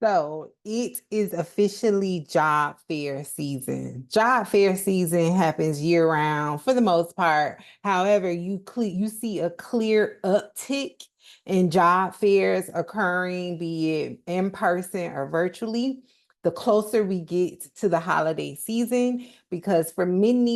So it is officially job fair season. Job fair season happens year round for the most part. However, you see a clear uptick in job fairs occurring, be it in person or virtually, the closer we get to the holiday season, because for many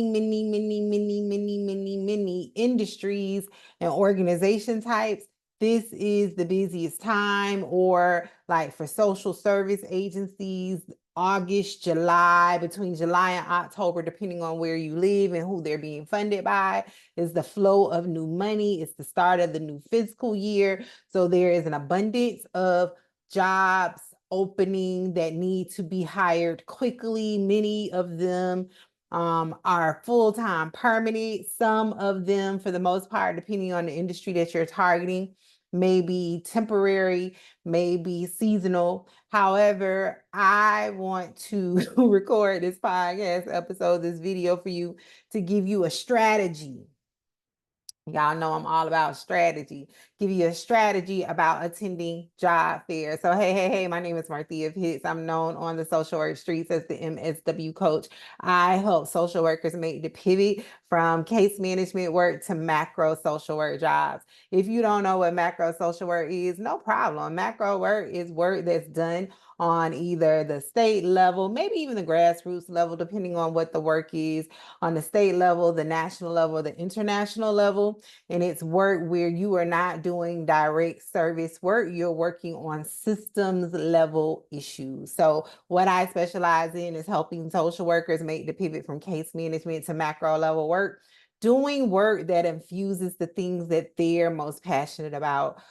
industries and organization types, this is the busiest time, or like for social service agencies, August, July, between July and October, depending on where you live and who they're being funded by, is the flow of new money. It's the start of the new fiscal year. So there is an abundance of jobs opening that need to be hired quickly. Many of them are full-time permanent. Some of them, for the most part, depending on the industry that you're targeting, may be temporary, may be seasonal. However, I want to record this podcast episode, this video for you to give you a strategy. Y'all know I'm all about strategy. Give you a strategy about attending job fairs. So, hey, my name is Marthea Pitts. I'm known on the social work streets as the MSW coach. I help social workers make the pivot from case management work to macro social work jobs. If you don't know what macro social work is, no problem. Macro work is work that's done on either the state level, maybe even the grassroots level, depending on what the work is, on the state level, the national level, the international level. And it's work where you are not doing direct service work. You're working on systems level issues. So what I specialize in is helping social workers make the pivot from case management to macro level work, doing work that infuses the things that they're most passionate about,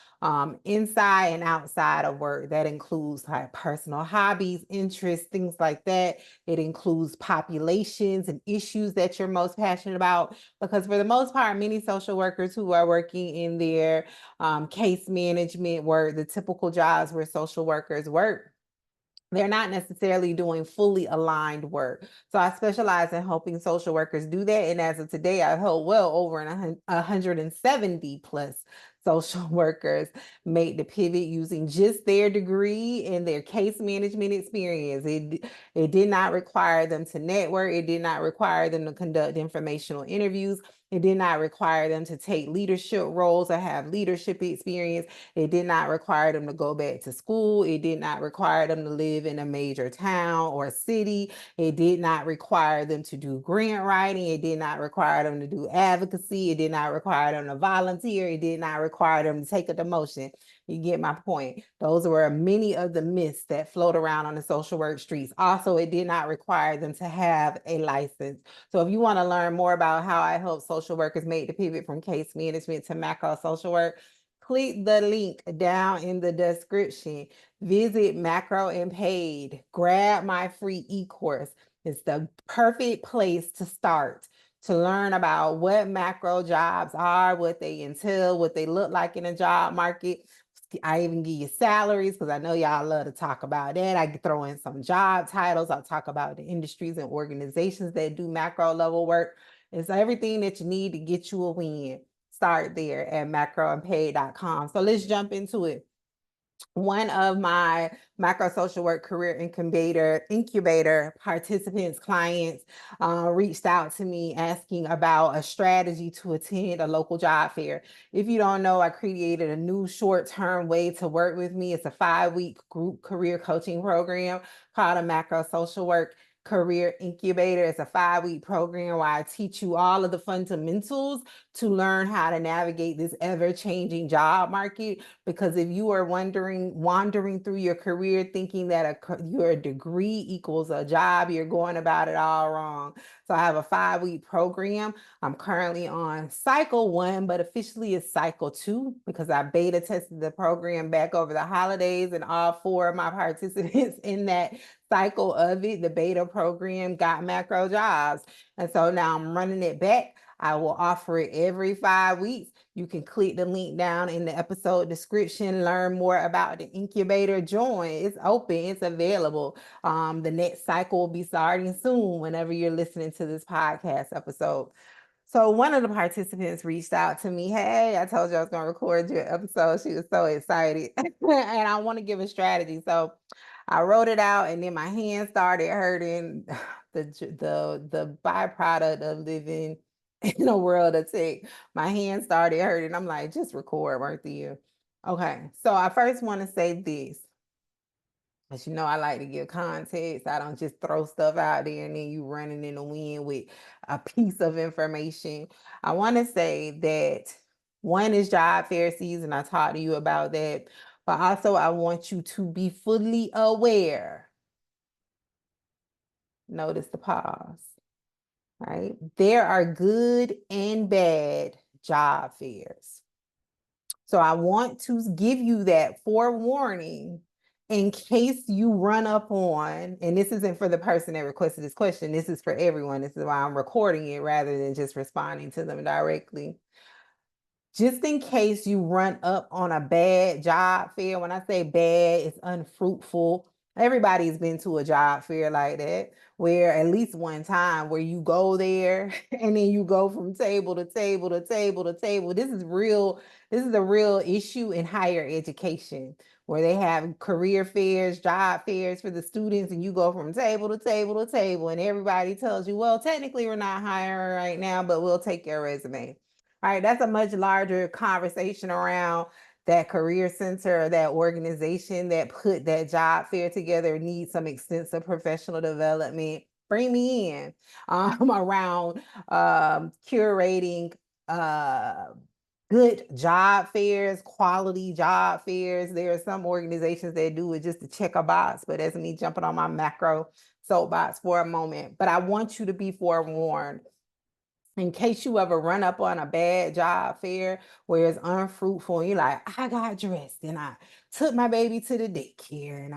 inside and outside of work. That includes like personal hobbies, interests, things like that. It includes populations and issues that you're most passionate about, because for the most part, many social workers who are working in their case management work, the typical jobs where social workers work, they're not necessarily doing fully aligned work. So I specialize in helping social workers do that. And as of today, I've helped well over 170 plus social workers make the pivot using just their degree and their case management experience. It did not require them to network. It did not require them to conduct informational interviews. It did not require them to take leadership roles or have leadership experience. It did not require them to go back to school. It did not require them to live in a major town or city. It did not require them to do grant writing. It did not require them to do advocacy. It did not require them to volunteer. It did not require them to take a demotion. You get my point. Those were many of the myths that float around on the social work streets. Also, it did not require them to have a license. So if you want to learn more about how I help social workers make the pivot from case management to macro social work, click the link down in the description. Visit Macro and Paid. Grab my free e-course. It's the perfect place to start to learn about what macro jobs are, what they entail, what they look like in a job market. I even give you salaries, because I know y'all love to talk about that. I throw in some job titles. I'll talk about the industries and organizations that do macro level work. It's everything that you need to get you a win. Start there at macroandpaid.com. So let's jump into it. One of my macro social work career incubator participants, clients, reached out to me asking about a strategy to attend a local job fair. If you don't know, I created a new short-term way to work with me. It's a 5-week group career coaching program called a macro social work career incubator. It's a 5-week program where I teach you all of the fundamentals to learn how to navigate this ever-changing job market. Because if you are wandering through your career thinking that your degree equals a job, you're going about it all wrong. So I have a 5-week program. I'm currently on cycle 1, but officially it's cycle 2, because I beta tested the program back over the holidays, and all 4 of my participants in that cycle of it, the beta program, got macro jobs. And so now I'm running it back. I will offer it every 5 weeks. You can click the link down in the episode description, learn more about the incubator, join. It's open, it's available. The next cycle will be starting soon whenever you're listening to this podcast episode. So one of the participants reached out to me. Hey, I told you I was going to record your episode. She was so excited. And I want to give a strategy. So I wrote it out, and then my hands started hurting. The byproduct of living in a world of tech, my hands started hurting. I'm like, just record right there. Okay, so I first want to say this. As you know, I like to give context. I don't just throw stuff out there and then you running in the wind with a piece of information. I want to say that one is job fair season. I talked to you about that. But also, I want you to be fully aware. Notice the pause, right? There are good and bad job fairs. So I want to give you that forewarning in case you run up on, and this isn't for the person that requested this question, this is for everyone. This is why I'm recording it rather than just responding to them directly. Just in case you run up on a bad job fair. When I say bad, it's unfruitful. Everybody's been to a job fair like that, where at least one time where you go there and then you go from table to table to table to table. This is real. This is a real issue in higher education where they have career fairs, job fairs for the students, and you go from table to table to table, and everybody tells you, well, technically we're not hiring right now, but we'll take your resume. All right, that's a much larger conversation around that career center, that organization that put that job fair together needs some extensive professional development. Bring me in around curating good job fairs, quality job fairs. There are some organizations that do it just to check a box, but that's me jumping on my macro soapbox for a moment. But I want you to be forewarned in case you ever run up on a bad job fair where it's unfruitful and you're like, I got dressed and I took my baby to the daycare and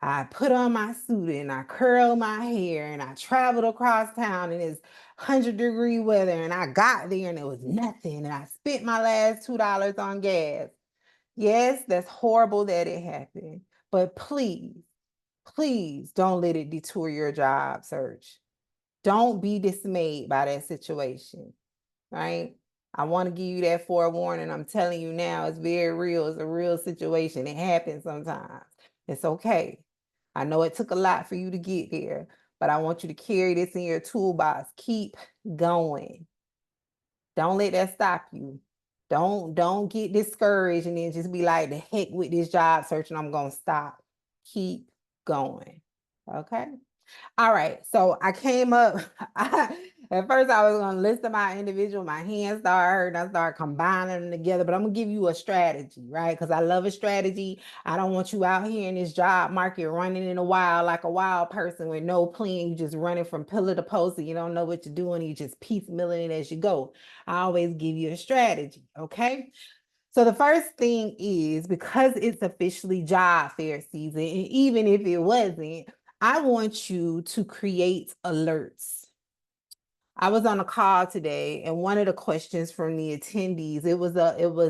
I put on my suit and I curled my hair and I traveled across town and it's 100-degree weather and I got there and it was nothing and I spent my last $2 on gas. Yes, that's horrible that it happened, but please, please don't let it detour your job search. Don't be dismayed by that situation, right? I want to give you that forewarning. I'm telling you now, it's very real. It's a real situation. It happens sometimes. It's okay. I know it took a lot for you to get there, but I want you to carry this in your toolbox. Keep going. Don't let that stop you. Don't get discouraged and then just be like, the heck with this job search and I'm going to stop. Keep going. Okay? All right, so I came up, at first I was gonna list them out individual, my hands started hurting, I started combining them together, but I'm gonna give you a strategy, right? Because I love a strategy. I don't want you out here in this job market running in the wild like a wild person with no plan. You just running from pillar to post and you don't know what you're doing, you just piecemealing it as you go. I always give you a strategy, okay? So the first thing is, because it's officially job fair season, and even if it wasn't, I want you to create alerts. I was on a call today, and one of the questions from the attendees, it was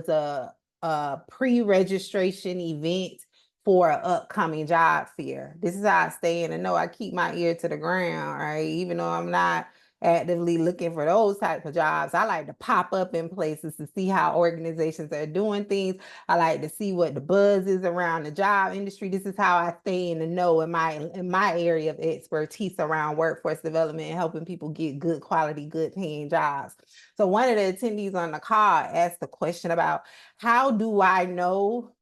a pre-registration event for an upcoming job fair. This is how I stay in the know. I keep my ear to the ground, right? Even though I'm not actively looking for those types of jobs, I like to pop up in places to see how organizations are doing things. I like to see what the buzz is around the job industry. This is how I stay in the know in my area of expertise around workforce development and helping people get good quality, good paying jobs. So one of the attendees on the call asked a question about, how do I know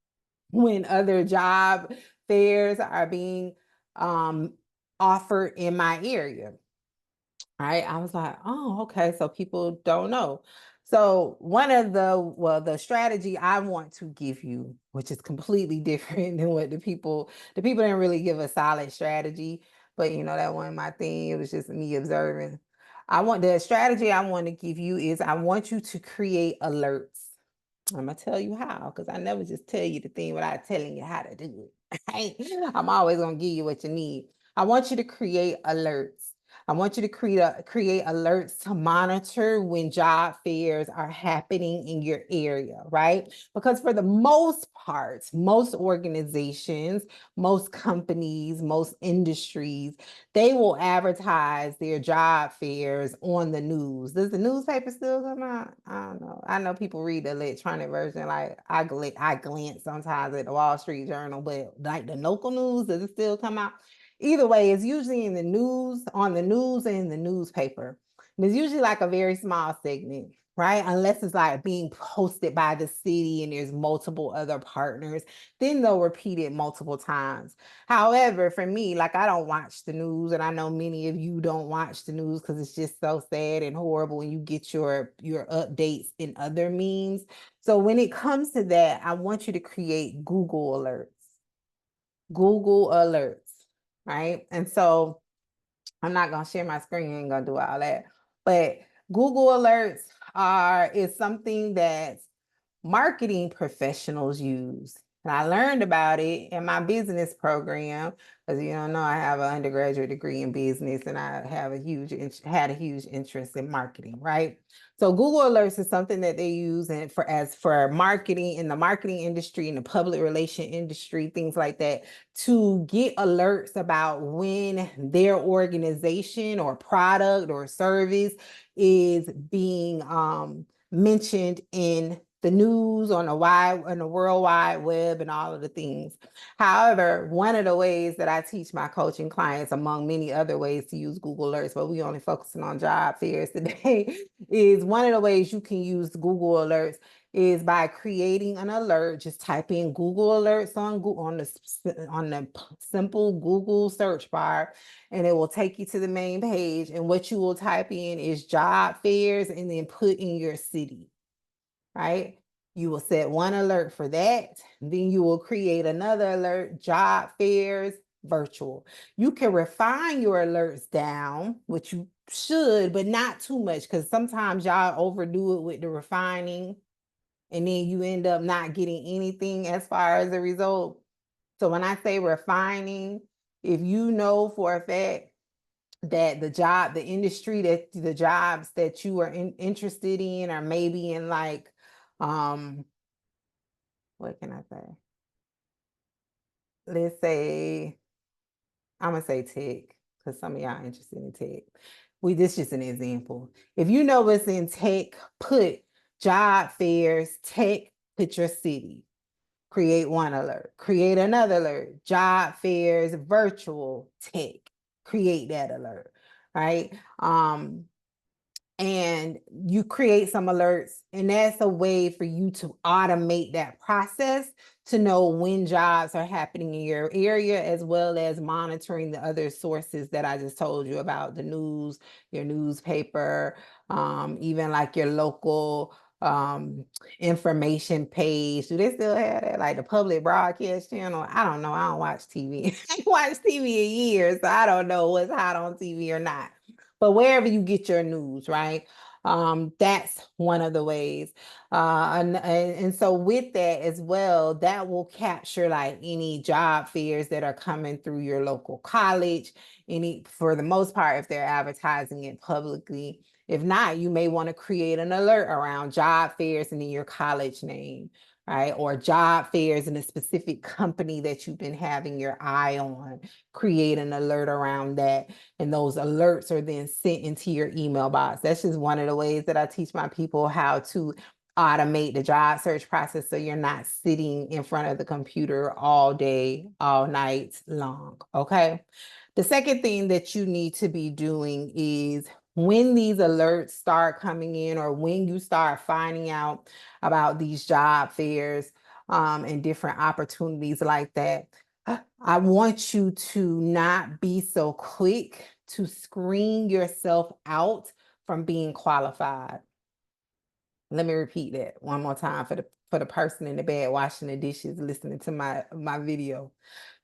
when other job fairs are being offered in my area? Right. I was like, oh, okay. So people don't know. So one of the strategy I want to give you, which is completely different than what the people didn't really give a solid strategy, but that wasn't my thing. It was just me observing. The strategy I want to give you is, I want you to create alerts. I'm gonna tell you how, because I never just tell you the thing without telling you how to do it. Right? I'm always gonna give you what you need. I want you to create alerts. I want you to create alerts to monitor when job fairs are happening in your area, right? Because for the most part, most organizations, most companies, most industries, they will advertise their job fairs on the news. Does the newspaper still come out? I don't know. I know people read the electronic version. Like I glance sometimes at the Wall Street Journal, but like the local news, does it still come out? Either way, it's usually in the news, on the news, and in the newspaper. And it's usually like a very small segment, right? Unless it's like being posted by the city and there's multiple other partners, then they'll repeat it multiple times. However, for me, like I don't watch the news, and I know many of you don't watch the news because it's just so sad and horrible, and you get your updates in other means. So when it comes to that, I want you to create Google alerts. Google alerts, right? And so I'm not gonna share my screen, ain't gonna do all that. But Google alerts is something that marketing professionals use. And I learned about it in my business program, because you don't know, I have an undergraduate degree in business and I have had a huge interest in marketing, right? So Google Alerts is something that they use and for marketing in the marketing industry, in the public relation industry, things like that, to get alerts about when their organization or product or service is being mentioned in the news, on the World Wide Web, and all of the things. However, one of the ways that I teach my coaching clients, among many other ways to use Google Alerts, but we only focusing on job fairs today, is one of the ways you can use Google Alerts is by creating an alert. Just type in Google Alerts on Google, on the simple Google search bar, and it will take you to the main page. And what you will type in is job fairs, and then put in your city, right? You will set one alert for that. Then you will create another alert, job fairs, virtual. You can refine your alerts down, which you should, but not too much, because sometimes y'all overdo it with the refining, and then you end up not getting anything as far as a result. So when I say refining, if you know for a fact that the industry, that the jobs that you are interested in are maybe in like, what can I say? Let's say, I'm gonna say tech, because some of y'all interested in tech. This is just an example. If you know what's in tech, put job fairs, tech, put your city. Create one alert, create another alert, job fairs, virtual, tech, create that alert, right? And you create some alerts, and that's a way for you to automate that process to know when jobs are happening in your area, as well as monitoring the other sources that I just told you about: the news, your newspaper, even like your local information page. Do they still have that, like the public broadcast channel? I don't know, I don't watch TV. I ain't watched TV in years, so I don't know what's hot on TV or not. But wherever you get your news, right? That's one of the ways. And so with that as well, that will capture like any job fairs that are coming through your local college, for the most part, if they're advertising it publicly. If not, you may want to create an alert around job fairs and then your college name, right? Or job fairs in a specific company that you've been having your eye on. Create an alert around that, and those alerts are then sent into your email box. That's just one of the ways that I teach my people how to automate the job search process, so you're not sitting in front of the computer all day, all night long, okay? The second thing that you need to be doing is, when these alerts start coming in, or when you start finding out about these job fairs and different opportunities like that, I want you to not be so quick to screen yourself out from being qualified. Let me repeat that one more time for the person in the bed washing the dishes, listening to my video.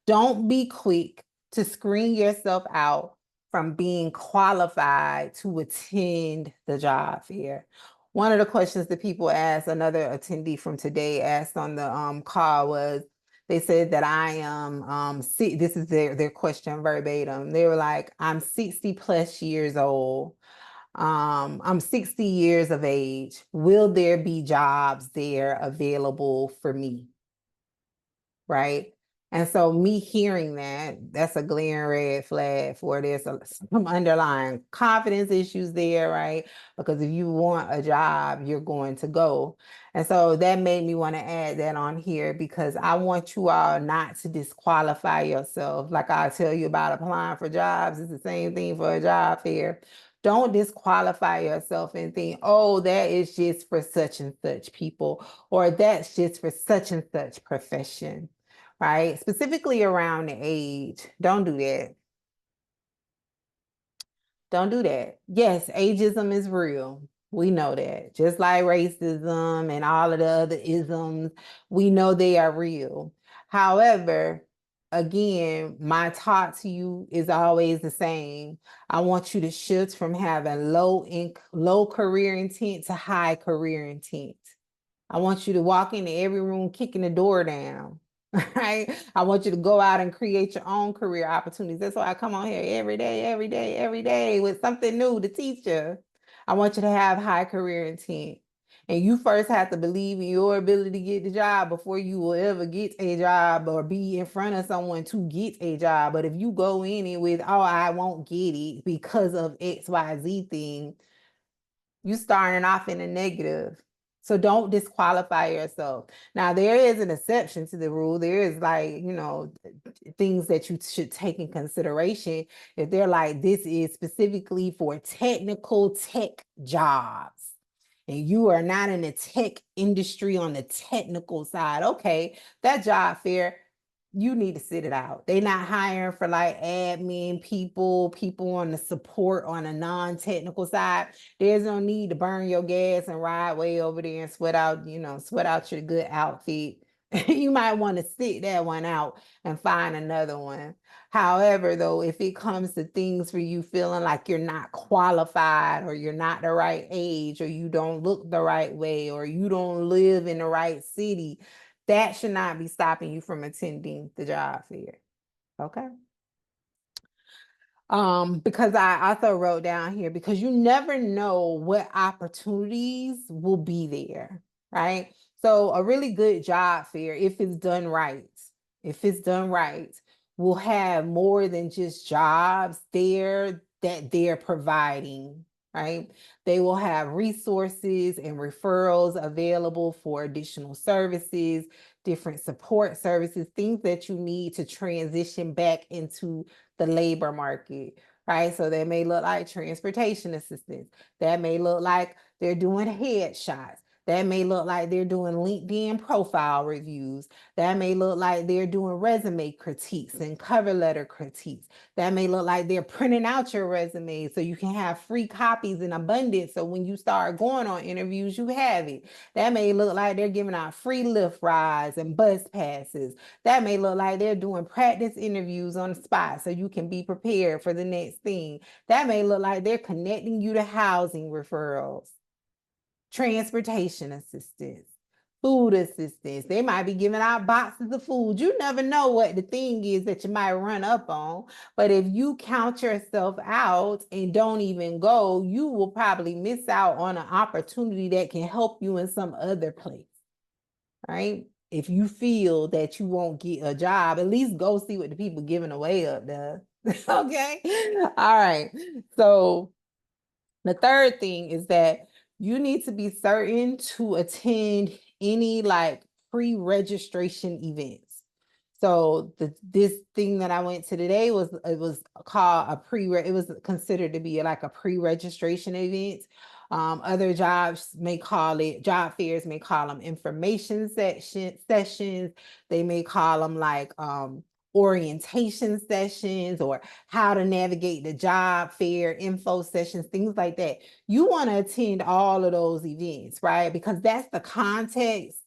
Don't be quick to screen yourself out from being qualified to attend the job fair. One of the questions that people asked, another attendee from today asked on the call, was, They said that I am this is their question verbatim. They were like, I'm 60 plus years old. I'm 60 years of age. Will there be jobs there available for me? Right? And so me hearing that, that's a glaring red flag for there's some underlying confidence issues there, right? Because if you want a job, you're going to go. And so that made me want to add that on here because I want you all not to disqualify yourself. Like I tell you about applying for jobs, it's the same thing for a job fair. Don't disqualify yourself and think, oh, that is just for such and such people, or that's just for such and such profession, right? Specifically around the age. Don't do that. Don't do that. Yes, ageism is real. We know that. Just like racism and all of the other isms, we know they are real. However, again, my talk to you is always the same. I want you to shift from having low career intent to high career intent. I want you to walk into every room kicking the door down. Right? I want you to go out and create your own career opportunities. That's why I come on here every day with something new to teach you. I want you to have high career intent. And you first have to believe in your ability to get the job before you will ever get a job or be in front of someone to get a job. But if you go in it with, oh, I won't get it because of XYZ thing, you starting off in a negative. So don't disqualify yourself. Now, there is an exception to the rule. There is like, things that you should take in consideration. If they're like, this is specifically for technical tech jobs, and you are not in the tech industry on the technical side, okay, that job fair, you need to sit it out. They're not hiring for like admin people on the support on a non-technical side. There's no need to burn your gas and ride way over there and sweat out your good outfit. You might want to sit that one out and find another one. However, though, if it comes to things for you feeling like you're not qualified or you're not the right age or you don't look the right way or you don't live in the right city, that should not be stopping you from attending the job fair. Okay. Because I also wrote down here because you never know what opportunities will be there, right? So a really good job fair, if it's done right, will have more than just jobs there that they're providing, right? They will have resources and referrals available for additional services, different support services, things that you need to transition back into the labor market, right? So that may look like transportation assistance. That may look like they're doing headshots. That may look like they're doing LinkedIn profile reviews. That may look like they're doing resume critiques and cover letter critiques. That may look like they're printing out your resume so you can have free copies in abundance. So when you start going on interviews, you have it. That may look like they're giving out free Lyft rides and bus passes. That may look like they're doing practice interviews on the spot so you can be prepared for the next thing. That may look like they're connecting you to housing referrals, transportation assistance, food assistance. They might be giving out boxes of food. You never know what the thing is that you might run up on. But if you count yourself out and don't even go, you will probably miss out on an opportunity that can help you in some other place, right? If you feel that you won't get a job, at least go see what the people giving away up there. Okay. All right. So the third thing is that you need to be certain to attend any like pre-registration events. So this thing that I went to today was called it was considered to be like a pre-registration event. Other job fairs may call them information sessions. They may call them like orientation sessions or how to navigate the job fair info sessions, things like that. You want to attend all of those events, right? Because that's the context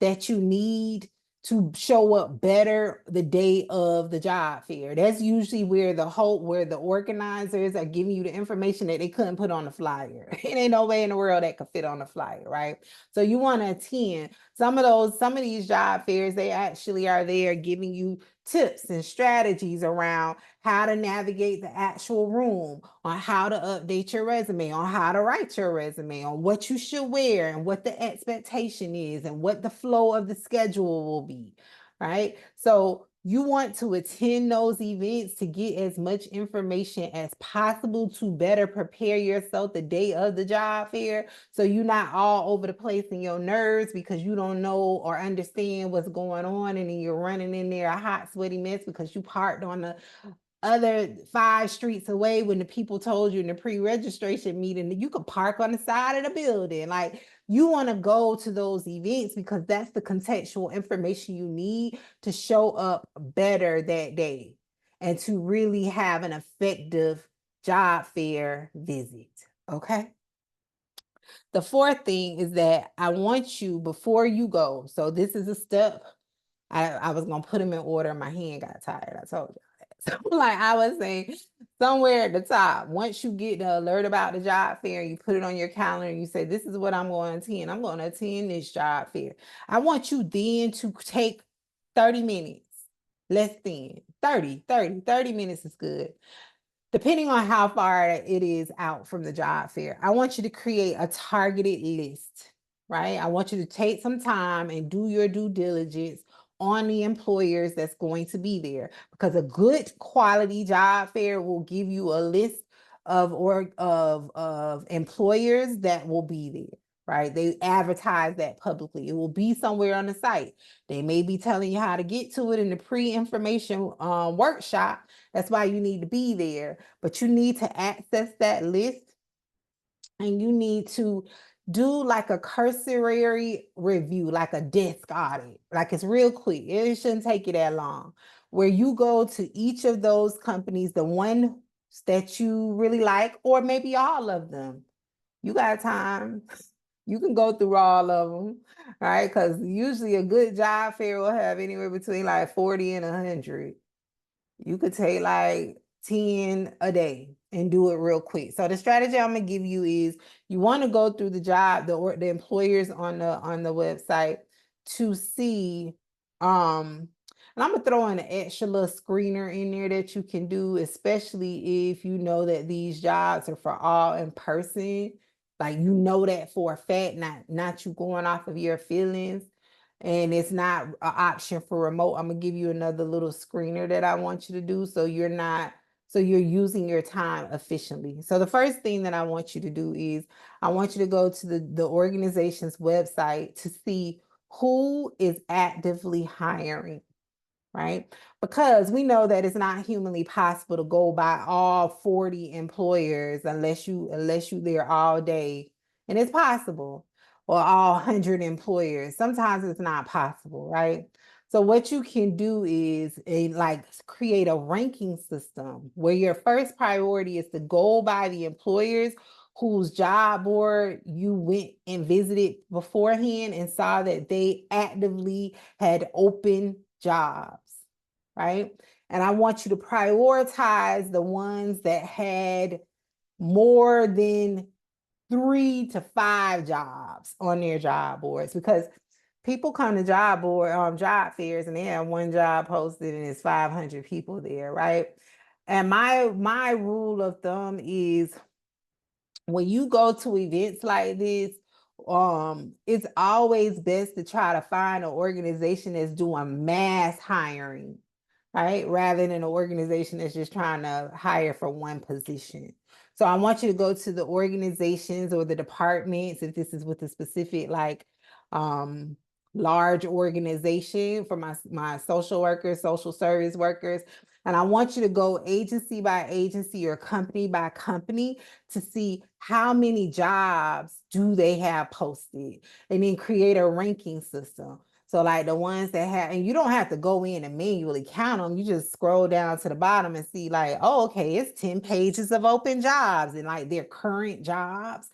that you need to show up better the day of the job fair. That's usually where the organizers are giving you the information that they couldn't put on the flyer. It ain't no way in the world that could fit on the flyer, right? So you want to attend some of these job fairs. They actually are there giving you tips and strategies around how to navigate the actual room, on how to update your resume, on how to write your resume, on what you should wear and what the expectation is and what the flow of the schedule will be, right? So you want to attend those events to get as much information as possible to better prepare yourself the day of the job fair. So you're not all over the place in your nerves because you don't know or understand what's going on. And then you're running in there a hot, sweaty mess because you parked on the other 5 streets away when the people told you in the pre-registration meeting that you could park on the side of the building. Like, you want to go to those events because that's the contextual information you need to show up better that day and to really have an effective job fair visit. Okay. The fourth thing is that I want you, before you go, so this is a step. I was gonna put them in order. My hand got tired. I told you. So like I was saying, somewhere at the top, once you get the alert about the job fair, you put it on your calendar and you say, this is what I'm going to attend. I'm going to attend this job fair. I want you then to take 30 minutes, less than 30 minutes is good. Depending on how far it is out from the job fair, I want you to create a targeted list, right? I want you to take some time and do your due diligence on the employers that's going to be there, because a good quality job fair will give you a list of employers that will be there, right? They advertise that publicly. It will be somewhere on the site. They may be telling you how to get to it in the pre-information workshop. That's why you need to be there, but you need to access that list and you need to do like a cursory review, like a desk audit. Like, it's real quick. It shouldn't take you that long, where you go to each of those companies, the one that you really like, or maybe all of them. You got time. You can go through all of them, right? Because usually a good job fair will have anywhere between like 40 and 100. You could take like 10 a day and do it real quick. So the strategy I'm gonna give you is, you want to go through the employers on the website to see, and I'm gonna throw in an extra little screener in there that you can do, especially if you know that these jobs are for all in person. Like, you know that for a fact, not you going off of your feelings, and it's not an option for remote. I'm gonna give you another little screener that I want you to do, so you're using your time efficiently. So the first thing that I want you to do is, I want you to go to the organization's website to see who is actively hiring, right? Because we know that it's not humanly possible to go by all 40 employers unless you there all day. And it's possible. Or all 100 employers. Sometimes it's not possible, right? So what you can do is create a ranking system where your first priority is to go by the employers whose job board you went and visited beforehand and saw that they actively had open jobs, right? And I want you to prioritize the ones that had more than 3 to 5 jobs on their job boards, because people come to job fairs and they have one job posted and it's 500 people there, right? And my rule of thumb is, when you go to events like this, it's always best to try to find an organization that's doing mass hiring, right? Rather than an organization that's just trying to hire for one position. So I want you to go to the organizations or the departments, if this is with a specific large organization, for my social workers, social service workers. And I want you to go agency by agency or company by company to see how many jobs do they have posted, and then create a ranking system. So like the ones that have, and you don't have to go in and manually count them. You just scroll down to the bottom and see like, oh, okay, it's 10 pages of open jobs and like their current jobs.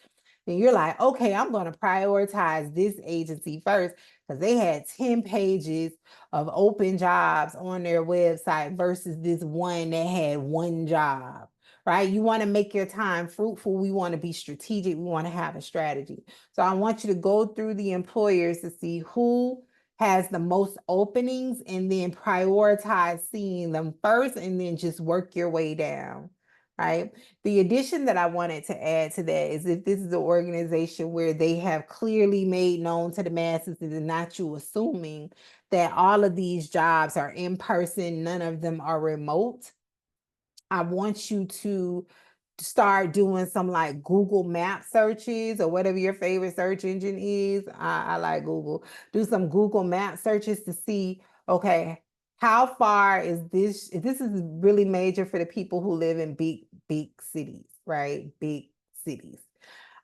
And you're like, okay, I'm going to prioritize this agency first. because they had 10 pages of open jobs on their website versus this one that had one job, right? You want to make your time fruitful. We want to be strategic. We want to have a strategy. So I want you to go through the employers to see who has the most openings and then prioritize seeing them first and then just work your way down, right? The addition that I wanted to add to that is if this is an organization where they have clearly made known to the masses, and not you assuming that all of these jobs are in person, none of them are remote. I want you to start doing some like Google map searches or whatever your favorite search engine is. I like Google. Do some Google map searches to see, okay, how far is this? This is really major for the people who live in big cities, right? Big cities.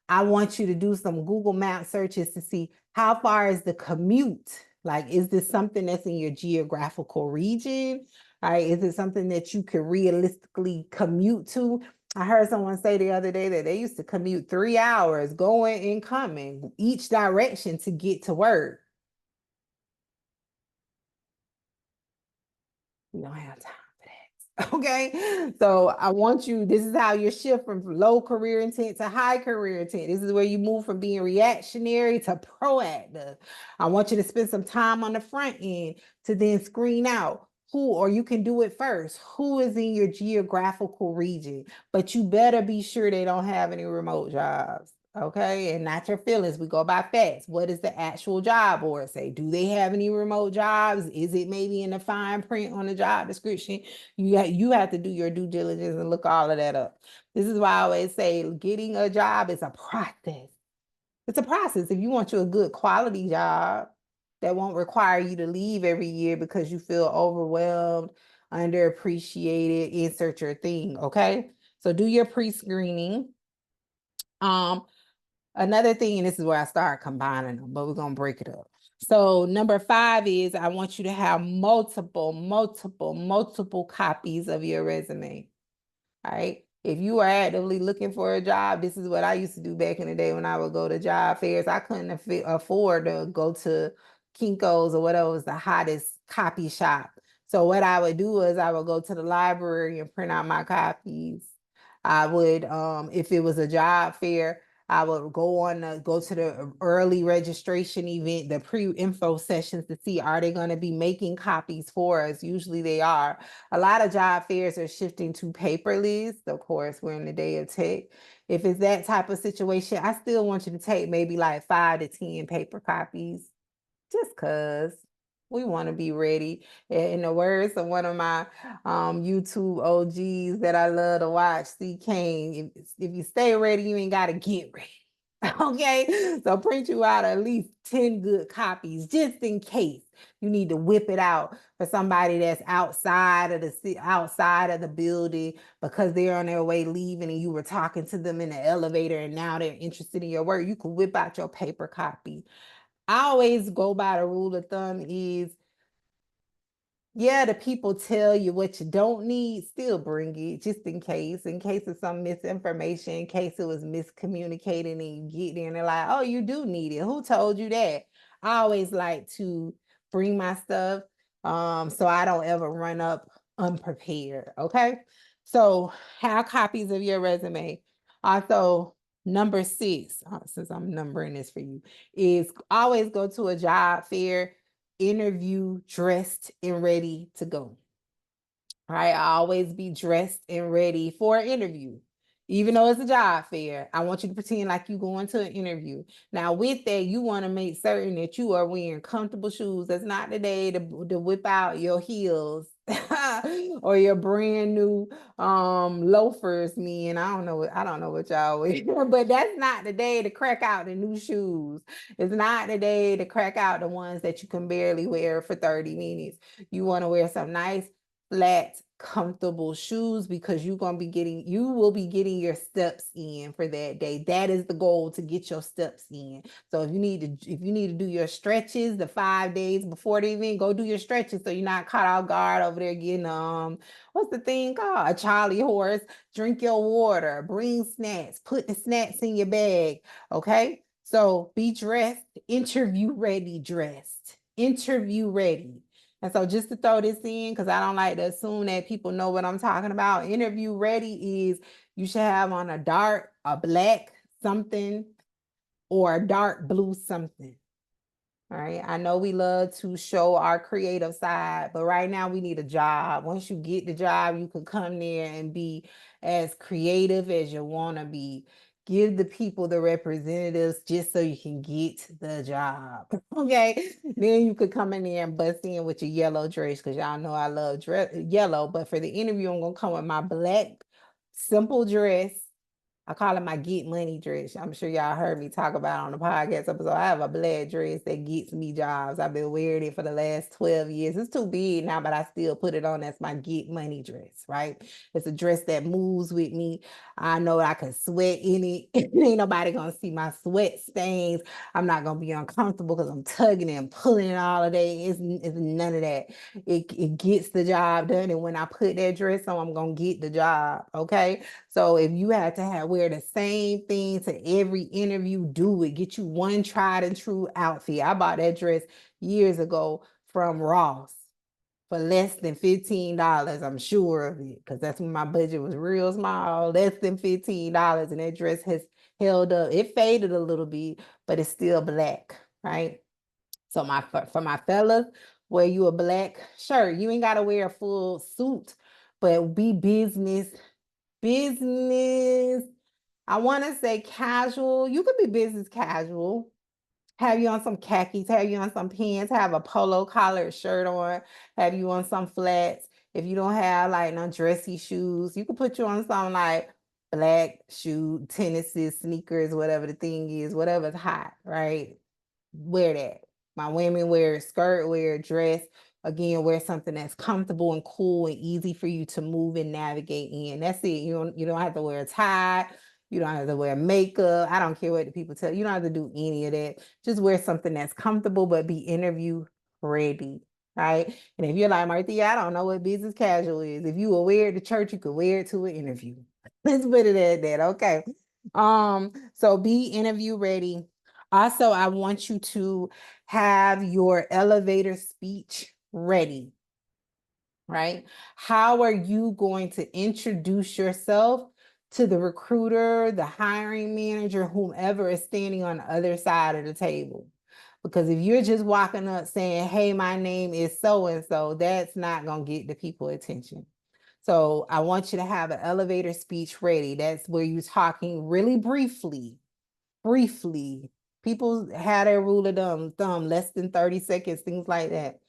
I want you to do some Google map searches to see how far is the commute. Like, is this something that's in your geographical region? Right? Is it something that you can realistically commute to? I heard someone say the other day that they used to commute 3 hours going and coming each direction to get to work. We don't have time for that. Okay. So I want you, this is how you shift from low career intent to high career intent. This is where you move from being reactionary to proactive. I want you to spend some time on the front end to then screen out who, or you can do it first, who is in your geographical region, but you better be sure they don't have any remote jobs. Okay, and not your feelings. We go by facts. What does the actual job board say? Do they have any remote jobs? Is it maybe in the fine print on the job description? You have to do your due diligence and look all of that up. This is why I always say getting a job is a process. It's a process. If you want you a good quality job that won't require you to leave every year because you feel overwhelmed, underappreciated, insert your thing. Okay. So do your pre-screening. Um, Another thing, and this is where I start combining them, but we're going to break it up. So number 5 is I want you to have multiple copies of your resume. All right. If you are actively looking for a job, this is what I used to do back in the day when I would go to job fairs. I couldn't afford to go to Kinko's or whatever was the hottest copy shop. So what I would do is I would go to the library and print out my copies. I would, if it was a job fair, I would go to the early registration event, the pre-info sessions to see, are they going to be making copies for us? Usually they are. A lot of job fairs are shifting to paperless. Of course, we're in the day of tech. If it's that type of situation, I still want you to take maybe like 5 to 10 paper copies, just cause we want to be ready. In the words of one of my YouTube OGs that I love to watch, C. Kane, if you stay ready, you ain't got to get ready. Okay, so print you out at least 10 good copies just in case you need to whip it out for somebody that's outside of the building because they're on their way leaving and you were talking to them in the elevator and now they're interested in your work. You can whip out your paper copy. I always go by the rule of thumb is, yeah, the people tell you what you don't need, still bring it just in case of some misinformation, in case it was miscommunicated and you get there and they're like, oh, you do need it. Who told you that? I always like to bring my stuff so I don't ever run up unprepared. Okay. So have copies of your resume. Also, number 6, since I'm numbering this for you, is always go to a job fair, interview dressed and ready to go. All right, I always be dressed and ready for an interview. Even though it's a job fair, I want you to pretend like you're going to an interview. Now, with that, you want to make certain that you are wearing comfortable shoes. That's not the day to whip out your heels or your brand new loafers. And I don't know what y'all wear, but that's not the day to crack out the new shoes. It's not the day to crack out the ones that you can barely wear for 30 minutes. You want to wear some nice flat, comfortable shoes because you will be getting your steps in for that day. That is the goal, to get your steps in. So if you need to do your stretches the 5 days before the event, go do your stretches so you're not caught off guard over there getting what's the thing called? A Charlie horse. Drink your water, bring snacks, put the snacks in your bag. Okay. So be dressed, interview ready, dressed, interview ready. And so just to throw this in, because I don't like to assume that people know what I'm talking about. Interview ready is you should have on a dark, a black something, or a dark blue something. All right. I know we love to show our creative side, but right now we need a job. Once you get the job, you can come there and be as creative as you want to be. Give the people the representatives just so you can get the job. Okay. Then you could come in there and bust in with your yellow dress because y'all know I love yellow. But for the interview, I'm going to come with my black, simple dress. I call it my get money dress. I'm sure y'all heard me talk about it on the podcast episode. I have a black dress that gets me jobs. I've been wearing it for the last 12 years. It's too big now, but I still put it on as my get money dress, right? It's a dress that moves with me. I know I can sweat in it. Ain't nobody gonna see my sweat stains. I'm not gonna be uncomfortable because I'm tugging and pulling it all day. It's none of that. It gets the job done. And when I put that dress on, I'm gonna get the job. Okay. So if you had to wear the same thing to every interview, do it. Get you one tried and true outfit. I bought that dress years ago from Ross for less than $15. I'm sure of it because that's when my budget was real small, less than $15. And that dress has held up. It faded a little bit, but it's still black, right? So for my fellas, wear you a black shirt. You ain't got to wear a full suit, but be business. I want to say casual. You could be business casual. Have you on some khakis, have you on some pants, have a polo collared shirt on, have you on some flats. If you don't have like no dressy shoes, you could put you on some like black shoe, tennis, sneakers, whatever the thing is, whatever's hot, right? Wear that. My women wear a skirt, wear a dress. Again, wear something that's comfortable and cool and easy for you to move and navigate in. That's it. You don't have to wear a tie. You don't have to wear makeup. I don't care what the people tell you. You don't have to do any of that. Just wear something that's comfortable, but be interview ready. Right. And if you're like, Martha, I don't know what business casual is. If you will wear it to church, you could wear it to an interview. Let's put it at that. Okay. So be interview ready. Also, I want you to have your elevator speech ready, right? How are you going to introduce yourself to the recruiter, the hiring manager, whomever is standing on the other side of the table? Because if you're just walking up saying, hey, my name is so-and-so, that's not going to get the people attention. So I want you to have an elevator speech ready. That's where you're talking really briefly. People had their rule of thumb, less than 30 seconds, things like that,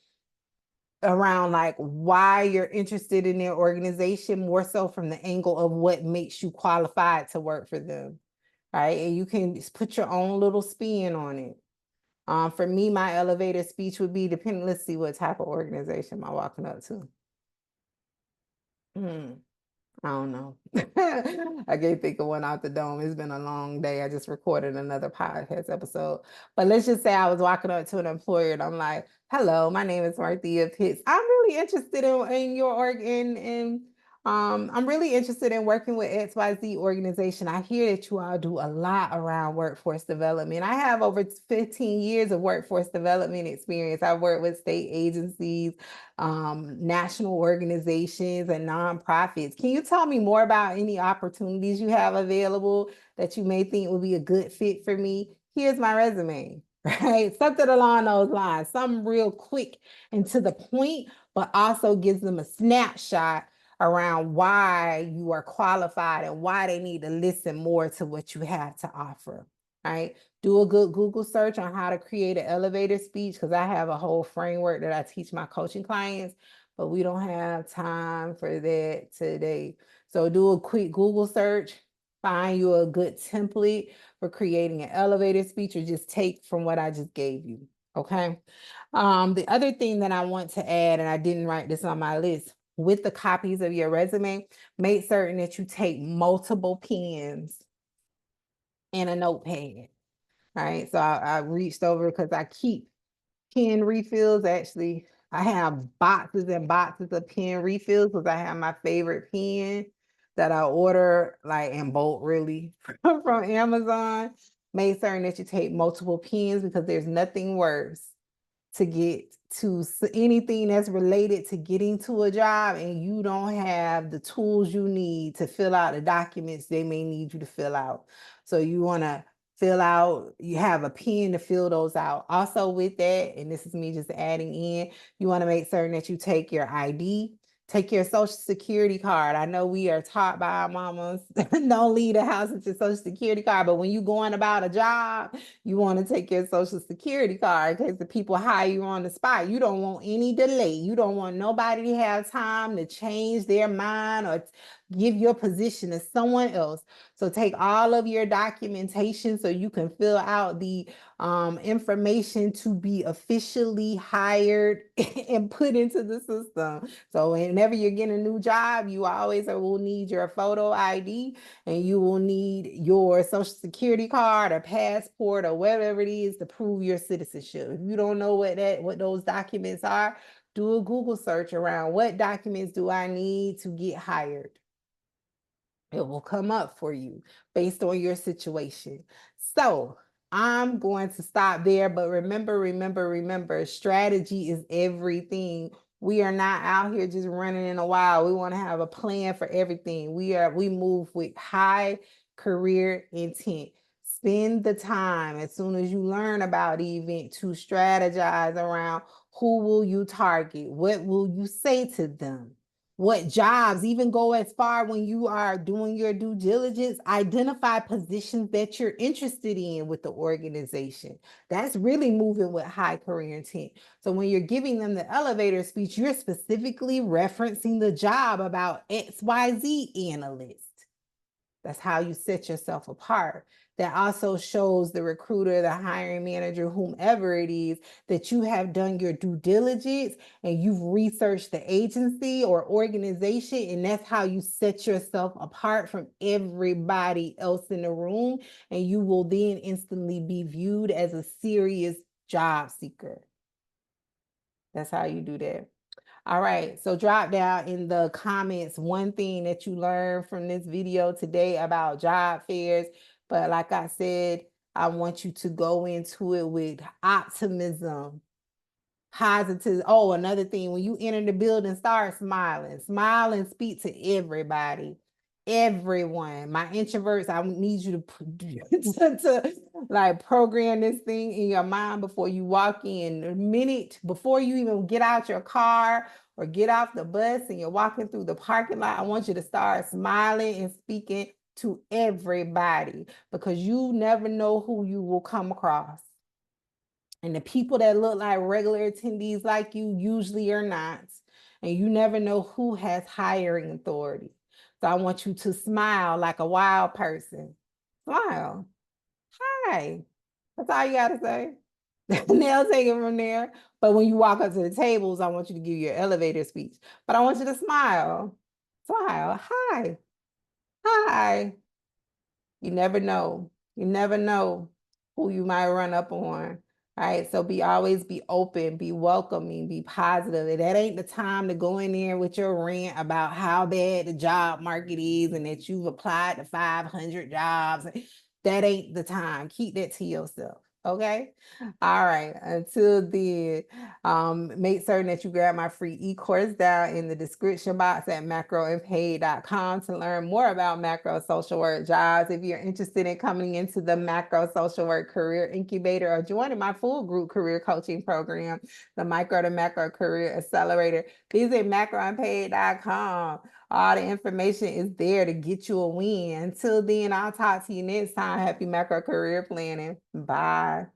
around like why you're interested in their organization, more so from the angle of what makes you qualified to work for them, right? And you can put your own little spin on it. For me, my elevator speech would be depending, let's see what type of organization am I walking up to. I don't know. I can't think of one out the dome. It's been a long day. I just recorded another podcast episode. But let's just say I was walking up to an employer and I'm like, hello, my name is Marthea Pitts. I'm really interested in your org I'm really interested in working with XYZ organization. I hear that you all do a lot around workforce development. I have over 15 years of workforce development experience. I've worked with state agencies, national organizations, and nonprofits. Can you tell me more about any opportunities you have available that you may think would be a good fit for me? Here's my resume, right? Something along those lines, something real quick and to the point, but also gives them a snapshot around why you are qualified and why they need to listen more to what you have to offer, right? Do a good Google search on how to create an elevator speech because I have a whole framework that I teach my coaching clients, but we don't have time for that today. So do a quick Google search, find you a good template for creating an elevator speech, or just take from what I just gave you, okay? The other thing that I want to add, and I didn't write this on my list, with the copies of your resume, make certain that you take multiple pens and a notepad. Right. So I reached over because I keep pen refills. Actually, I have boxes and boxes of pen refills because I have my favorite pen that I order like in bulk really from Amazon. Make certain that you take multiple pens, because there's nothing worse to get to anything that's related to getting to a job and you don't have the tools you need to fill out the documents they may need you to fill out. So you want to fill out, you have a pen to fill those out. Also with that, and this is me just adding in, you want to make certain that you take your ID, take your social security card. I know we are taught by our mamas, don't leave the house with your social security card, but when you going about a job, you want to take your social security card in case the people hire you on the spot. You don't want any delay. You don't want nobody to have time to change their mind or give your position to someone else. So take all of your documentation so you can fill out the information to be officially hired and put into the system. So whenever you're getting a new job, you always will need your photo ID, and you will need your social security card or passport or whatever it is to prove your citizenship. If you don't know what those documents are, do a Google search around what documents do I need to get hired. It will come up for you based on your situation. So I'm going to stop there, but remember, strategy is everything. We are not out here just running in a wild. We want to have a plan for everything. We move with high career intent. Spend the time as soon as you learn about the event to strategize around who will you target? What will you say to them? What jobs, even go as far when you are doing your due diligence, identify positions that you're interested in with the organization. That's really moving with high career intent. So when you're giving them the elevator speech, you're specifically referencing the job about XYZ analyst. That's how you set yourself apart. That also shows the recruiter, the hiring manager, whomever it is, that you have done your due diligence and you've researched the agency or organization, and that's how you set yourself apart from everybody else in the room, and you will then instantly be viewed as a serious job seeker. That's how you do that. All right, so drop down in the comments one thing that you learned from this video today about job fairs. But like I said, I want you to go into it with optimism, positive. Oh, another thing, when you enter the building, start smiling. Smile and speak to everybody. Everyone. My introverts, I need you to like program this thing in your mind before you walk in. A minute before you even get out your car or get off the bus and you're walking through the parking lot, I want you to start smiling and speaking to everybody, because you never know who you will come across. And the people that look like regular attendees like you usually are not. And you never know who has hiring authority. So I want you to smile like a wild person. Smile. Hi. That's all you got to say. They'll take it from there. But when you walk up to the tables, I want you to give your elevator speech. But I want you to smile. Smile. Hi. Hi. You never know. You never know who you might run up on. Right. So always be open, be welcoming, be positive. And that ain't the time to go in there with your rant about how bad the job market is and that you've applied to 500 jobs. That ain't the time. Keep that to yourself. Okay. All right. Until then, make certain that you grab my free e-course down in the description box at macroandpaid.com to learn more about macro social work jobs. If you're interested in coming into the macro social work career incubator or joining my full group career coaching program, the micro to macro career accelerator, visit macroandpaid.com. All the information is there to get you a win. Until then, I'll talk to you next time. Happy macro career planning. Bye.